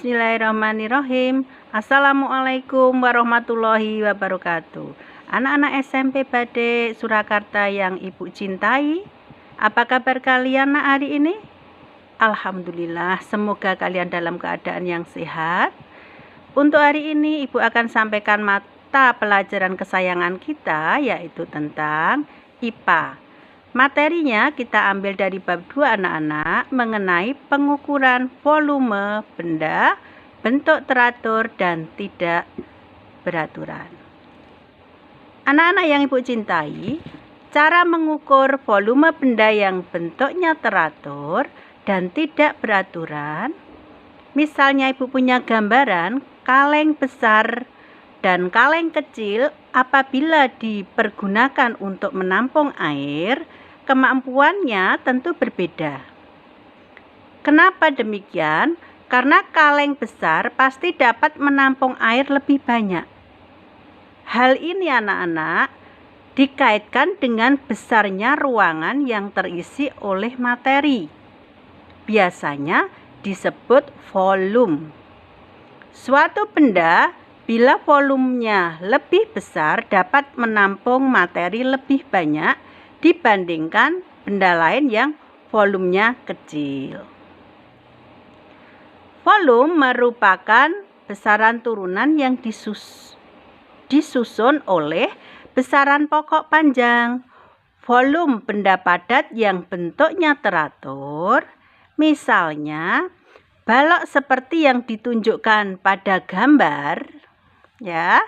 Bismillahirrahmanirrahim. Assalamualaikum warahmatullahi wabarakatuh. Anak-anak SMP Bade Surakarta yang Ibu cintai, apa kabar kalian hari ini? Alhamdulillah, semoga kalian dalam keadaan yang sehat. Untuk hari ini Ibu akan sampaikan mata pelajaran kesayangan kita, yaitu tentang IPA. Materinya kita ambil dari bab 2 anak-anak, mengenai pengukuran volume benda, bentuk teratur dan tidak beraturan. Anak-anak yang Ibu cintai, cara mengukur volume benda yang bentuknya teratur dan tidak beraturan, misalnya Ibu punya gambaran kaleng besar dan kaleng kecil, apabila dipergunakan untuk menampung air, kemampuannya tentu berbeda. Kenapa demikian? Karena kaleng besar pasti dapat menampung air lebih banyak. Hal ini anak-anak dikaitkan dengan besarnya ruangan yang terisi oleh materi. Biasanya disebut volume. Suatu benda bila volumenya lebih besar dapat menampung materi lebih banyak dibandingkan benda lain yang volumenya kecil. Volume merupakan besaran turunan yang disusun oleh besaran pokok panjang. Volume benda padat yang bentuknya teratur, misalnya balok seperti yang ditunjukkan pada gambar, ya,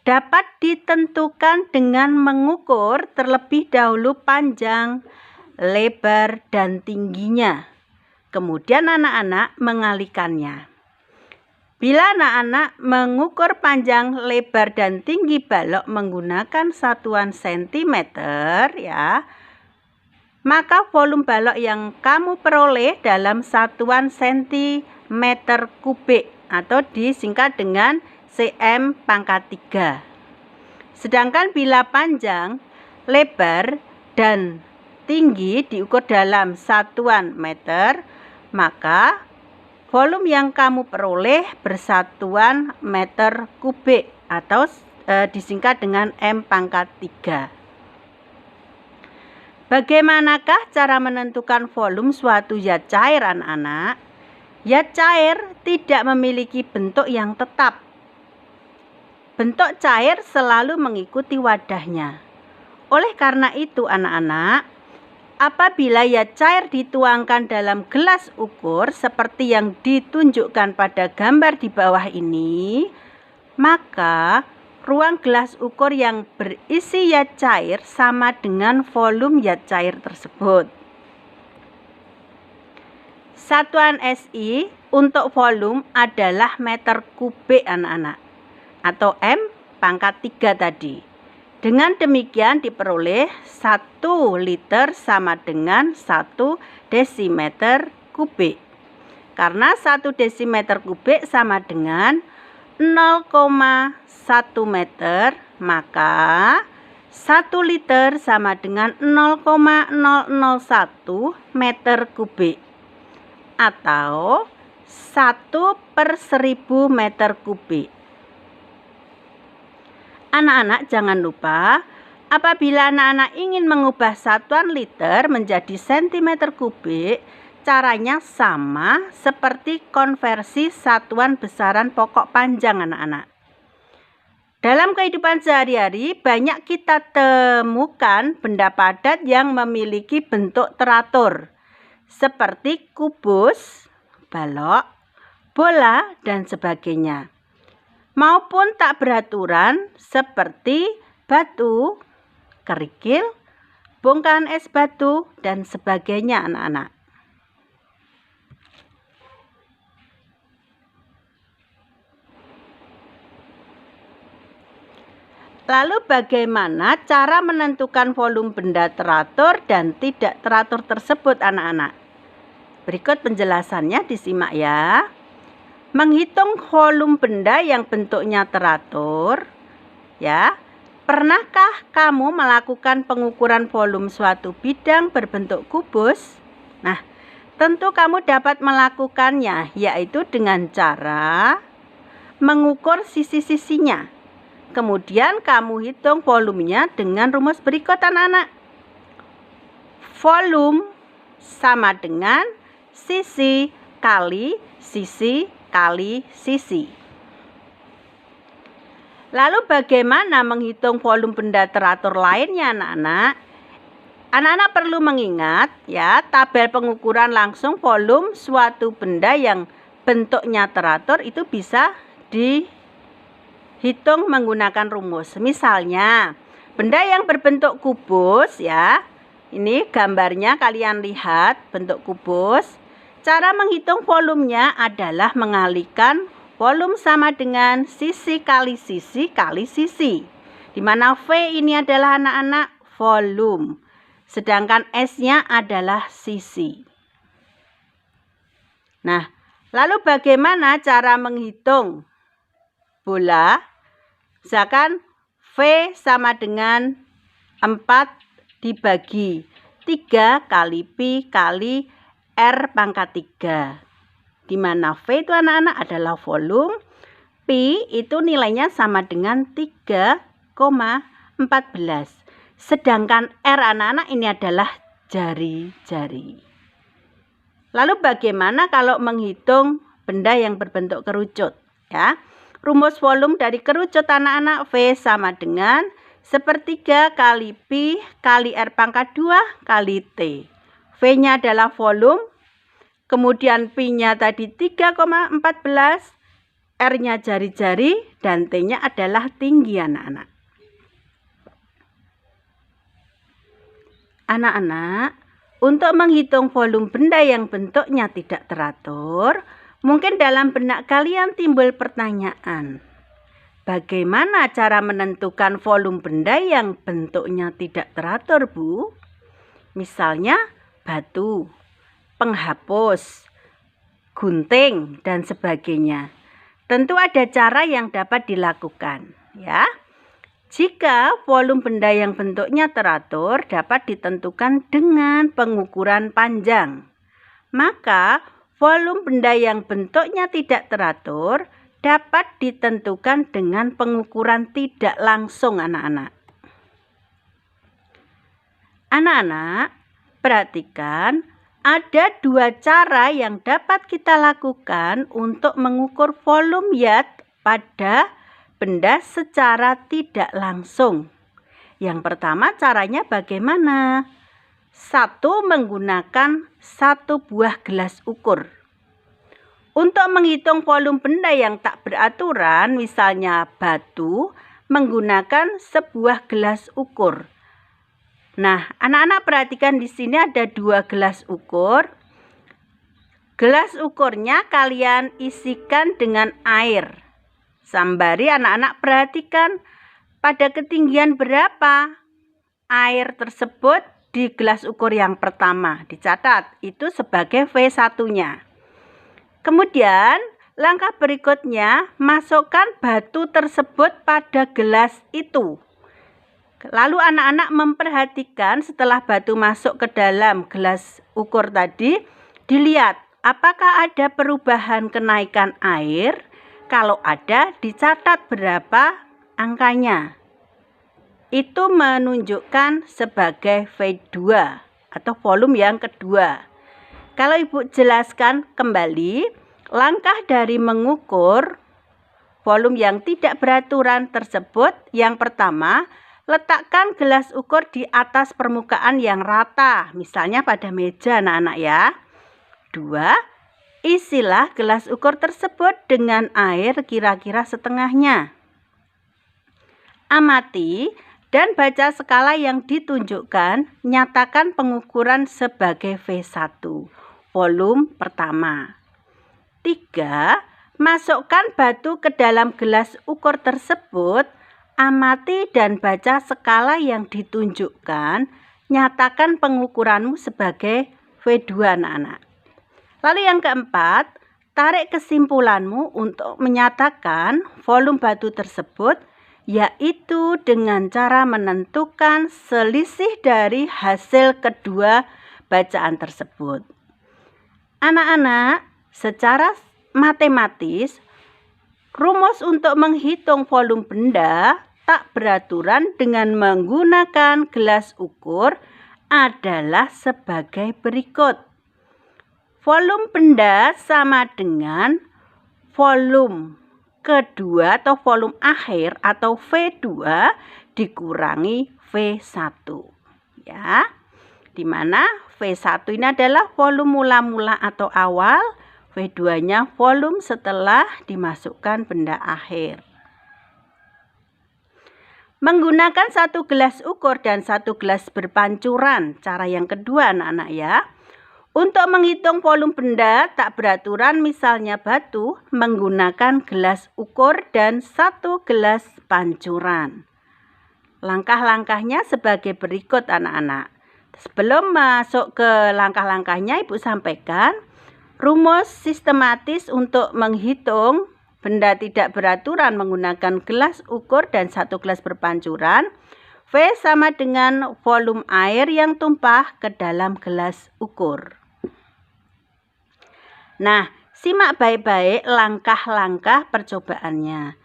dapat ditentukan dengan mengukur terlebih dahulu panjang, lebar, dan tingginya. Kemudian anak-anak mengalihkannya. Bila anak-anak mengukur panjang, lebar, dan tinggi balok menggunakan satuan sentimeter, ya, maka volume balok yang kamu peroleh dalam satuan sentimeter kubik atau disingkat dengan cm pangkat 3. Sedangkan bila panjang, lebar, dan tinggi diukur dalam satuan meter, maka volume yang kamu peroleh bersatuan meter kubik atau disingkat dengan m pangkat 3. Bagaimanakah cara menentukan volume suatu zat cair anak-anak? Zat cair tidak memiliki bentuk yang tetap. Bentuk cair selalu mengikuti wadahnya. Oleh karena itu anak-anak, apabila zat cair dituangkan dalam gelas ukur seperti yang ditunjukkan pada gambar di bawah ini, maka ruang gelas ukur yang berisi zat cair sama dengan volume zat cair tersebut. Satuan SI untuk volume adalah meter kubik anak-anak, atau M pangkat 3 tadi. Dengan demikian diperoleh 1 liter sama dengan 1 desimeter kubik. Karena 1 desimeter kubik sama dengan 0,1 meter, maka 1 liter sama dengan 0,001 meter kubik, atau 1/1000 meter kubik. Anak-anak jangan lupa, apabila anak-anak ingin mengubah satuan liter menjadi sentimeter kubik, caranya sama seperti konversi satuan besaran pokok panjang anak-anak. Dalam kehidupan sehari-hari banyak kita temukan benda padat yang memiliki bentuk teratur, seperti kubus, balok, bola, dan sebagainya, maupun tak beraturan seperti batu, kerikil, bongkahan es batu, dan sebagainya anak-anak. Lalu bagaimana cara menentukan volume benda teratur dan tidak teratur tersebut anak-anak? Berikut penjelasannya, disimak ya. Menghitung volume benda yang bentuknya teratur, ya. Pernahkah kamu melakukan pengukuran volume suatu bidang berbentuk kubus? Nah, Tentu kamu dapat melakukannya, yaitu dengan cara mengukur sisi-sisinya. Kemudian kamu hitung volumenya dengan rumus berikut anak-anak. Volume sama dengan sisi kali sisi kali sisi. Lalu bagaimana menghitung volume benda teratur lainnya anak-anak? Anak-anak perlu mengingat ya, tabel pengukuran langsung volume suatu benda yang bentuknya teratur itu bisa dihitung menggunakan rumus. Misalnya, benda yang berbentuk kubus ya. Ini gambarnya kalian lihat bentuk kubus. Cara menghitung volumenya adalah mengalihkan volume sama dengan sisi kali sisi kali sisi. Di mana V ini adalah anak-anak volume. Sedangkan S-nya adalah sisi. Nah, lalu bagaimana cara menghitung bola? Misalkan V sama dengan 4 dibagi 3 kali Pi kali R pangkat 3. Di mana V itu anak-anak adalah volume, Pi itu nilainya sama dengan 3,14. Sedangkan R anak-anak ini adalah jari-jari. Lalu bagaimana kalau menghitung benda yang berbentuk kerucut? Ya, rumus volume dari kerucut anak-anak V sama dengan 1/3 kali Pi kali R pangkat 2 kali T. V-nya adalah volume, kemudian Pi-nya tadi 3,14, R-nya jari-jari, dan T-nya adalah tinggi anak-anak. Anak-anak, untuk menghitung volume benda yang bentuknya tidak teratur, mungkin dalam benak kalian timbul pertanyaan. Bagaimana cara menentukan volume benda yang bentuknya tidak teratur, Bu? Misalnya batu, penghapus, gunting, dan sebagainya. Tentu ada cara yang dapat dilakukan, ya. Jika volume benda yang bentuknya teratur dapat ditentukan dengan pengukuran panjang, maka volume benda yang bentuknya tidak teratur dapat ditentukan dengan pengukuran tidak langsung anak-anak. Anak-anak, perhatikan ada 2 cara yang dapat kita lakukan untuk mengukur volume yat pada benda secara tidak langsung. Yang pertama caranya bagaimana? 1. Menggunakan 1 buah gelas ukur. Untuk menghitung volume benda yang tak beraturan, misalnya batu, menggunakan sebuah gelas ukur. Nah, anak-anak perhatikan di sini ada 2 gelas ukur. Gelas ukurnya kalian isikan dengan air. Sambari anak-anak perhatikan pada ketinggian berapa air tersebut di gelas ukur yang pertama. Dicatat, itu sebagai V1-nya. Kemudian langkah berikutnya, masukkan batu tersebut pada gelas itu. Lalu anak-anak memperhatikan setelah batu masuk ke dalam gelas ukur tadi, dilihat apakah ada perubahan kenaikan air. Kalau ada, dicatat berapa angkanya. Itu menunjukkan sebagai V2 atau volume yang kedua. Kalau Ibu jelaskan kembali, langkah dari mengukur volume yang tidak beraturan tersebut, yang pertama, letakkan gelas ukur di atas permukaan yang rata, misalnya pada meja anak-anak ya. 2. Isilah gelas ukur tersebut dengan air kira-kira setengahnya. Amati dan baca skala yang ditunjukkan, nyatakan pengukuran sebagai V1, volume pertama. 3. Masukkan batu ke dalam gelas ukur tersebut, amati dan baca skala yang ditunjukkan, nyatakan pengukuranmu sebagai V2 anak-anak. Lalu yang keempat, tarik kesimpulanmu untuk menyatakan volume batu tersebut, yaitu dengan cara menentukan selisih dari hasil kedua bacaan tersebut. Anak-anak, secara matematis, rumus untuk menghitung volume benda tak beraturan dengan menggunakan gelas ukur adalah sebagai berikut. Volume benda sama dengan volume kedua atau volume akhir atau V2 dikurangi V1. Ya. Di mana V1 ini adalah volume mula-mula atau awal, V2-nya volume setelah dimasukkan benda akhir. Menggunakan satu gelas ukur dan satu gelas berpancuran. Cara yang kedua anak-anak ya. Untuk menghitung volume benda tak beraturan misalnya batu, menggunakan gelas ukur dan satu gelas pancuran. Langkah-langkahnya sebagai berikut anak-anak. Sebelum masuk ke langkah-langkahnya, Ibu sampaikan rumus sistematis untuk menghitung benda tidak beraturan menggunakan gelas ukur dan satu gelas berpancuran. V sama dengan volume air yang tumpah ke dalam gelas ukur. Nah, simak baik-baik langkah-langkah percobaannya.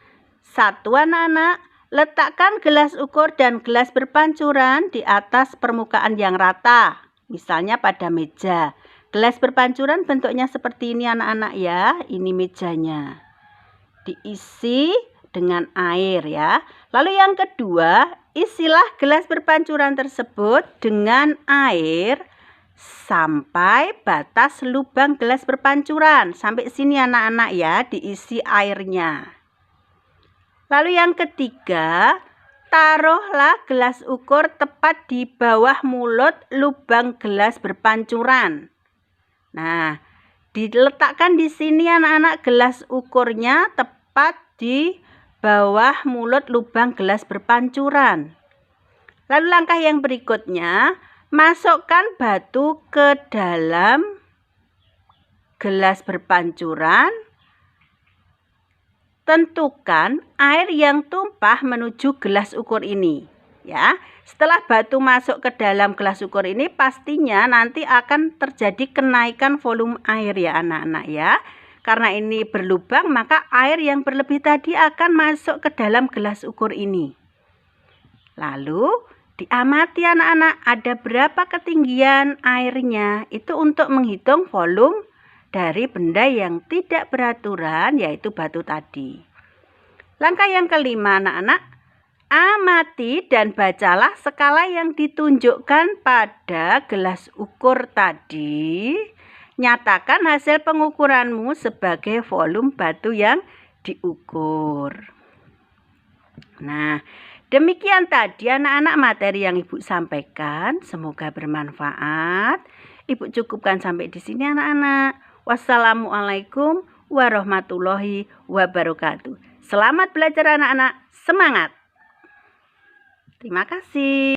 1 anak-anak, letakkan gelas ukur dan gelas berpancuran di atas permukaan yang rata, misalnya pada meja. Gelas berpancuran bentuknya seperti ini anak-anak ya, ini mejanya. Diisi dengan air ya. Lalu yang kedua, isilah gelas berpancuran tersebut dengan air sampai batas lubang gelas berpancuran. Sampai sini anak-anak ya, diisi airnya. Lalu yang ketiga, taruhlah gelas ukur tepat di bawah mulut lubang gelas berpancuran. Nah, diletakkan di sini anak-anak gelas ukurnya tepat di bawah mulut lubang gelas berpancuran. Lalu langkah yang berikutnya, masukkan batu ke dalam gelas berpancuran. Tentukan air yang tumpah menuju gelas ukur ini. Ya, setelah batu masuk ke dalam gelas ukur ini, pastinya nanti akan terjadi kenaikan volume air ya anak-anak ya. Karena ini berlubang, maka air yang berlebih tadi akan masuk ke dalam gelas ukur ini. Lalu diamati anak-anak, ada berapa ketinggian airnya. Itu untuk menghitung volume dari benda yang tidak beraturan, yaitu batu tadi. Langkah yang kelima anak-anak, amati dan bacalah skala yang ditunjukkan pada gelas ukur tadi. Nyatakan hasil pengukuranmu sebagai volume batu yang diukur. Nah, demikian tadi anak-anak materi yang Ibu sampaikan. Semoga bermanfaat. Ibu cukupkan sampai di sini anak-anak. Wassalamualaikum warahmatullahi wabarakatuh. Selamat belajar anak-anak. Semangat. Terima kasih.